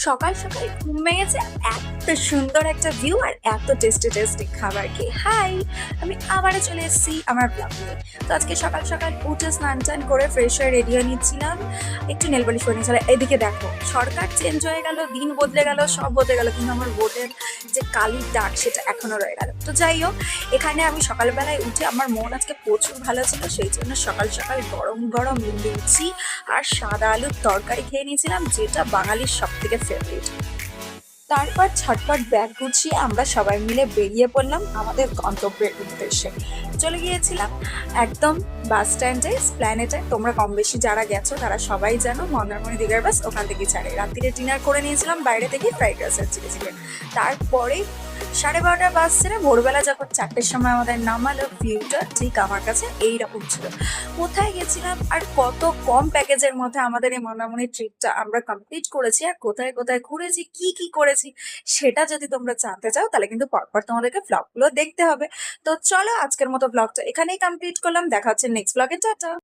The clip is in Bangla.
সকাল সকাল ঘুম ভেঙেছে এত সুন্দর একটা ভিউ আর এত টেস্টি টেস্টি খাবার খেয়ে। হাই, আমি আবারও চলে এসেছি আমার ব্লগ নিয়ে। তো আজকে সকাল সকাল উঠে স্নান টান করে ফ্রেশ হয়ে রেডি হয়ে নিচ্ছিলাম, একটু নেল পলিশ করে নিচ্ছিলাম। এদিকে দেখো, সরকার চেঞ্জ হয়ে গেল, দিন বদলে গেল, সব বদলে গেল, কিন্তু আমার ভোটের যে কালির দাগ সেটা এখনো রয়ে গেল। তো যাই হোক, এখানে আমি সকালবেলায় উঠে আমার মন আজকে প্রচুর ভালো ছিল, সেই জন্য সকাল সকাল গরম গরম লুচি আর সাদা আলুর তরকারি খেয়ে নিয়েছিলাম, যেটা বাঙালির সব থেকে ফেভারিট। তারপর ছটপট ব্যাগ গুছিয়ে আমরা সবাই মিলে বেরিয়ে পড়লাম আমাদের গন্তব্যের উদ্দেশ্যে। চলে গিয়েছিলাম একদম বাস স্ট্যান্ডে, স্প্ল্যানেটে। তোমরা কম বেশি যারা গেছো তারা সবাই জানো, মন্দারমণি দিঘার বাস ওখান থেকে ছাড়ে। রাত্রিরে ডিনার করে নিয়েছিলাম বাইরে থেকে, ফ্রাইড রাইস আর চিলি চিকেন। তারপরে 12:30 বাস ছেড়ে ভোরবেলা যখন 4টের সময় আমাদের নামালো, ভিউটা ঠিক আমার কাছে এইরকম ছিল। কোথায় গেছিলাম আর কত কম প্যাকেজের মধ্যে আমাদের এই মন্দারমণির ট্রিপটা আমরা কমপ্লিট করেছি, আর কোথায় কোথায় ঘুরেছি, কি কি করেছি, সেটা যদি তোমরা জানতে চাও তাহলে কিন্তু পরপর তোমাদেরকে ব্লগগুলো দেখতে হবে। তো চলো, আজকের মতো ব্লগটা এখানেই কমপ্লিট করলাম। দেখা হচ্ছে নেক্সট ব্লগে। টাটা।